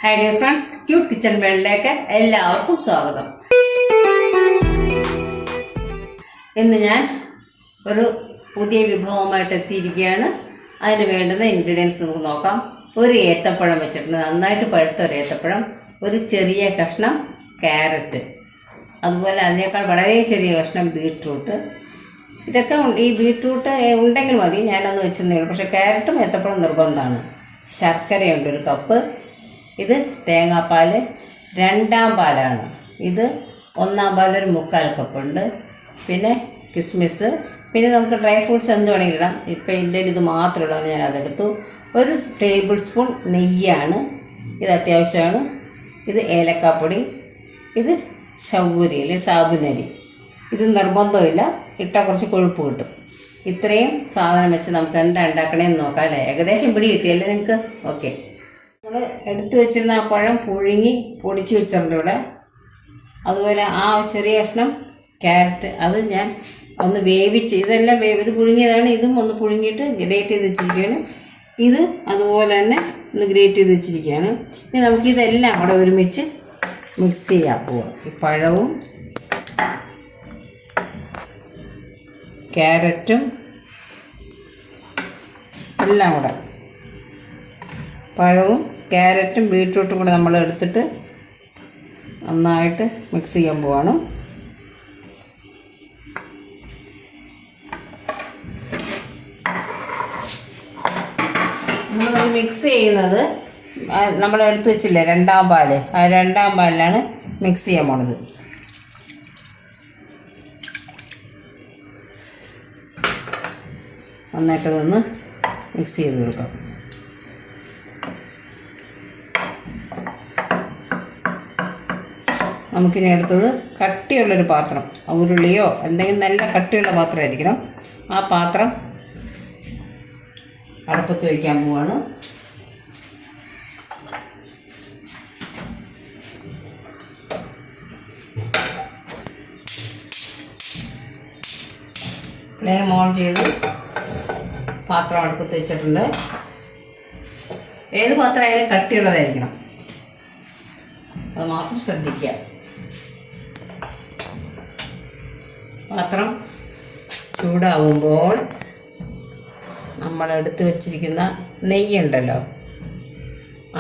Hi dear friends, cute kitchen വേൾഡിലേക്ക് എല്ലാവർക്കും സ്വാഗതം. ഇന്ന് ഞാൻ ഒരു പുതിയ വിഭവമായിട്ട് എത്തിയിരിക്കുകയാണ്. അതിന് വേണ്ടുന്ന ഇൻഗ്രീഡിയൻസ് നമുക്ക് നോക്കാം. ഒരു ഏത്തപ്പഴം വെച്ചിട്ടുണ്ട്, നന്നായിട്ട് പഴുത്ത ഒരു ഏത്തപ്പഴം, ഒരു ചെറിയ കഷ്ണം ക്യാരറ്റ്, അതുപോലെ അതിനേക്കാൾ വളരെ ചെറിയ കഷ്ണം ബീട്രൂട്ട്. ഇതൊക്കെ ഈ ബീട്രൂട്ട് ഉണ്ടെങ്കിൽ മതി, ഞാനൊന്ന് വെച്ചെന്നേ ഉള്ളൂ. പക്ഷേ ക്യാരറ്റും ഏത്തപ്പഴം നിർബന്ധമാണ്. ശർക്കരയുണ്ട് 1 കപ്പ്. ഇത് തേങ്ങാപ്പാൽ 2ാം പാലാണ്. ഇത് 1ാം പാൽ 1/4 കപ്പുണ്ട്. പിന്നെ കിസ്മിസ്, പിന്നെ നമുക്ക് ഡ്രൈ ഫ്രൂട്ട്സ് എന്ത് വേണമെങ്കിലും ഇടാം. ഇപ്പം എൻ്റെ ഇത് മാത്രമുള്ളതാണ്, ഞാൻ അതെടുത്തു. 1 ടേബിൾ സ്പൂൺ നെയ്യാണ്, ഇത് അത്യാവശ്യമാണ്. ഇത് ഏലക്കാപ്പൊടി, ഇത് ശൗരി അല്ലെങ്കിൽ സാബുനരി. ഇത് നിർബന്ധമില്ല, ഇട്ടാൽ കുറച്ച് കൊഴുപ്പ് കിട്ടും. ഇത്രയും സാധനം വെച്ച് നമുക്ക് എന്താ ഉണ്ടാക്കണേന്ന് നോക്കാം അല്ലേ. ഏകദേശം പിടി കിട്ടിയല്ലേ നിങ്ങൾക്ക്? ഓക്കെ. നമ്മൾ എടുത്തു വെച്ചിരുന്ന ആ പഴം പുഴുങ്ങി പൊടിച്ച് വെച്ചിട്ടുണ്ട് ഇവിടെ. അതുപോലെ ആ ചെറിയ കഷ്ണം ക്യാരറ്റ്, അത് ഞാൻ ഒന്ന് വേവിച്ച്, ഇതെല്ലാം ഇത് പുഴുങ്ങിയതാണ്. ഇതും ഒന്ന് പുഴുങ്ങിയിട്ട് ഗ്രേറ്റ് ചെയ്ത് വെച്ചിരിക്കുകയാണ്. ഇത് അതുപോലെ തന്നെ ഒന്ന് ഗ്രേറ്റ് ചെയ്ത് വെച്ചിരിക്കുകയാണ്. ഇനി നമുക്കിതെല്ലാം കൂടെ ഒരുമിച്ച് മിക്സ് ചെയ്യാൻ പോവാം. ഈ പഴവും ക്യാരറ്റും എല്ലാം കൂടെ, പഴവും ക്യാരറ്റും ബീട്രൂട്ടും കൂടെ നമ്മൾ എടുത്തിട്ട് നന്നായിട്ട് മിക്സ് ചെയ്യാൻ പോവാണ്. നമ്മൾ മിക്സ് ചെയ്യുന്നത് നമ്മൾ എടുത്ത് വെച്ചില്ലേ 2ാം പാൽ, ആ 2ാം പാലിലാണ് മിക്സ് ചെയ്യാൻ പോണത്. നന്നായിട്ട് ഒന്ന് മിക്സ് ചെയ്ത് കൊടുക്കാം. നമുക്കിനി അടുത്തത് കട്ടിയുള്ളൊരു പാത്രം, ഉരുളിയോ എന്തെങ്കിലും നല്ല കട്ടിയുള്ള പാത്രമായിരിക്കണം. ആ പാത്രം അടുപ്പത്ത് വയ്ക്കാൻ പോവാണ്. ഫ്ലെയിം ഓൺ ചെയ്ത് പാത്രം അടുപ്പത്ത് വെച്ചിട്ടുണ്ട്. ഏത് പാത്രമായാലും കട്ടിയുള്ളതായിരിക്കണം, അത് മാത്രം ശ്രദ്ധിക്കുക. പാത്രം ചൂടാവുമ്പോൾ നമ്മൾ എടുത്ത് വെച്ചിരിക്കുന്ന നെയ്യുണ്ടല്ലോ,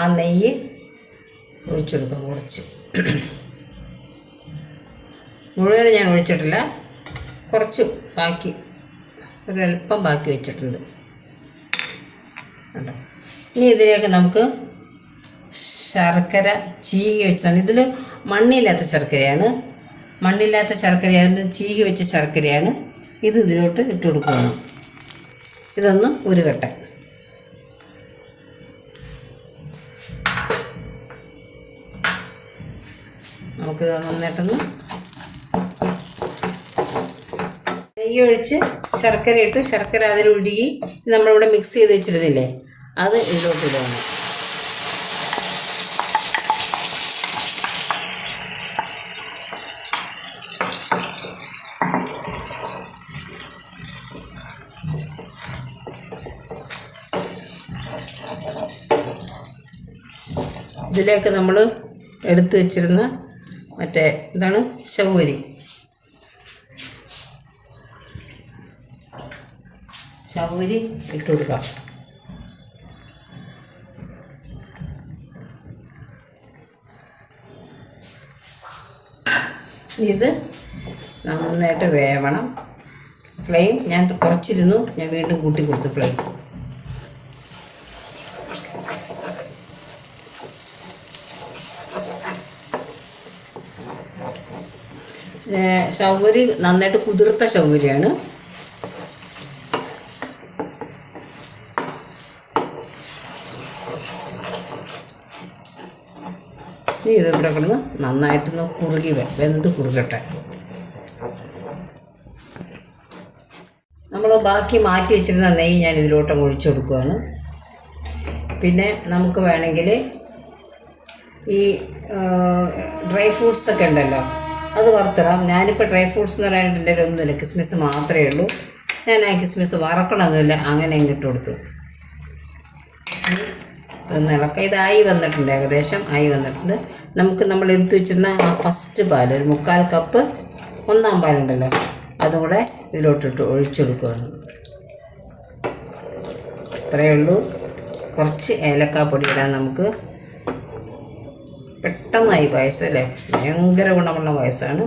ആ നെയ്യ് ഒഴിച്ചെടുക്കുക. കുറച്ച്, മുഴുവൻ ഞാൻ ഒഴിച്ചിട്ടില്ല, കുറച്ച് ബാക്കി, ഒരല്പം ബാക്കി വെച്ചിട്ടുണ്ട് കേട്ടോ. ഇനി ഇതിലേക്ക് നമുക്ക് ശർക്കര ചീകി വെച്ചാണ്. ഇതിൽ മണ്ണില്ലാത്ത ശർക്കരയാണ്, മണ്ണില്ലാത്ത ശർക്കരയാണ്, ചീകി വെച്ച ശർക്കരയാണ്. ഇത് ഇതിലോട്ട് ഇട്ട് കൊടുക്കുകയാണ്. ഇതൊന്ന് ഉരുകട്ടെ. നമുക്കിത് നന്നായിട്ടൊന്ന് നെയ്യ് ഒഴിച്ച് ശർക്കര ഇട്ട്, ശർക്കര അതിലൊഴുകി നമ്മളിവിടെ മിക്സ് ചെയ്ത് വെച്ചിരുന്നില്ലേ, അത് ഇതിലോട്ട് ഇടണം. ഇതിലേക്ക് നമ്മൾ എടുത്തു വെച്ചിരുന്ന മറ്റേ ഇതാണ് ശൗരി, ശൗരി ഇട്ട് കൊടുക്കാം. ഇത് നന്നായിട്ട് വേവണം. ഫ്ലെയിം ഞാൻ കുറച്ചിരുന്നു, ഞാൻ വീണ്ടും കൂട്ടി കൊടുത്തു ഫ്ലെയിം. ശൗരി നന്നായിട്ട് കുതിർത്ത ശൗരിയാണ്. ഇനി ഇതിവിടെ കിടന്ന് നന്നായിട്ടൊന്ന് കുറുകി വെന്ത് കുറുകട്ടെ. നമ്മൾ ബാക്കി മാറ്റി വെച്ചിരുന്ന നെയ്യ് ഞാൻ ഇതിലോട്ട് ഒഴിച്ചു കൊടുക്കുകയാണ്. പിന്നെ നമുക്ക് വേണമെങ്കിൽ ഈ ഡ്രൈ ഫ്രൂട്ട്സൊക്കെ ഉണ്ടല്ലോ, അത് വറുത്തിടാം. ഞാനിപ്പോൾ ഡ്രൈ ഫ്രൂട്ട്സ് എന്ന് പറയാനായിട്ട് എൻ്റെ ഒന്നുമില്ല, കിസ്മിസ് മാത്രമേ ഉള്ളൂ. ഞാൻ ആ കിസ്മിസ് വറക്കണമെന്നില്ല, അങ്ങനെ ഇട്ട് കൊടുത്തു. ഇതൊന്ന് ഇളക്കാം. ഇതായി വന്നിട്ടുണ്ട്, ഏകദേശം ആയി വന്നിട്ടുണ്ട്. നമുക്ക് നമ്മൾ എടുത്തു വെച്ചിരുന്ന ആ ഫസ്റ്റ് പാൽ, ഒരു 3/4 കപ്പ് ഒന്നാം പാലുണ്ടല്ലോ, അതും കൂടെ ഇതിലോട്ടിട്ട് ഒഴിച്ചെടുക്കുകയാണ്. ഇത്രയേ ഉള്ളൂ. കുറച്ച് ഏലക്കാപ്പൊടി ഇടാൻ നമുക്ക്. പെട്ടെന്നായി പായസം അല്ലേ, ഭയങ്കര ഗുണമുള്ള പായസമാണ്.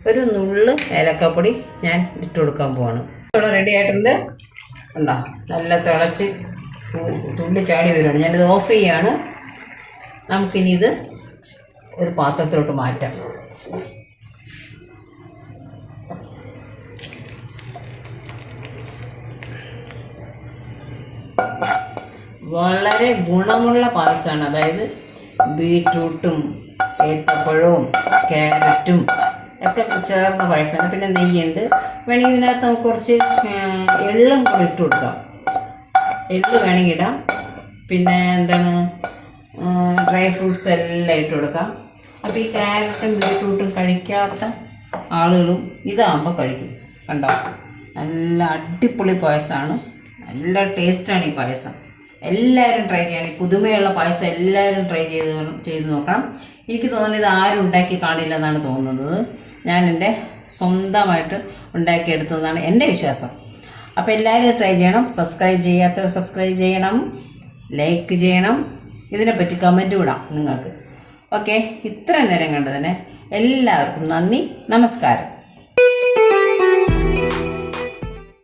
ഒരു നുള്ള് ഏലക്കാപ്പൊടി ഞാൻ ഇട്ട് കൊടുക്കാൻ പോവാണ്. ഇവിടെ റെഡി ആയിട്ടുണ്ട്. ഉണ്ടോ, നല്ല തിളച്ച് തുള്ളി ചാടി വരുവാണ്. ഞാനിത് ഓഫ് ചെയ്യാണ്. നമുക്കിനി ഇത് ഒരു പാത്രത്തിലോട്ട് മാറ്റാം. വളരെ ഗുണമുള്ള പായസമാണ്. അതായത് ബീറ്റ്റൂട്ടും ഏത്തപ്പഴവും ക്യാരറ്റും ഒക്കെ ചേർന്ന പായസമാണ്. പിന്നെ നെയ്യുണ്ട്. വേണമെങ്കിൽ ഇതിനകത്ത് നമുക്ക് കുറച്ച് എള്ളും കൂടി ഇട്ട് കൊടുക്കാം. എള്ള് വേണമെങ്കിൽ ഇടാം. പിന്നെ എന്താണ്, ഡ്രൈ ഫ്രൂട്ട്സ് എല്ലാം ഇട്ട് കൊടുക്കാം. അപ്പോൾ ഈ ക്യാരറ്റും ബീറ്റ്റൂട്ടും കഴിക്കാത്ത ആളുകളും ഇതാകുമ്പോൾ കഴിക്കും. കണ്ടോ, നല്ല അടിപൊളി പായസമാണ്. നല്ല ടേസ്റ്റാണ് ഈ പായസം. എല്ലാവരും ട്രൈ ചെയ്യണം. ഈ പുതുമയുള്ള പായസം എല്ലാവരും ട്രൈ ചെയ്ത് നോക്കണം. എനിക്ക് തോന്നുന്നത് ഇത് ആരും ഉണ്ടാക്കി കാണില്ല എന്നാണ് തോന്നുന്നത്. ഞാൻ എൻ്റെ സ്വന്തമായിട്ട് ഉണ്ടാക്കിയെടുത്തതാണ് എൻ്റെ വിശ്വാസം. അപ്പോൾ എല്ലാവരും ട്രൈ ചെയ്യണം. സബ്സ്ക്രൈബ് ചെയ്യാത്തവർ സബ്സ്ക്രൈബ് ചെയ്യണം, ലൈക്ക് ചെയ്യണം, ഇതിനെപ്പറ്റി കമൻറ്റ് വിടാം നിങ്ങൾക്ക്. ഓക്കെ, ഇത്ര നേരം കണ്ടതിന് എല്ലാവർക്കും നന്ദി, നമസ്കാരം.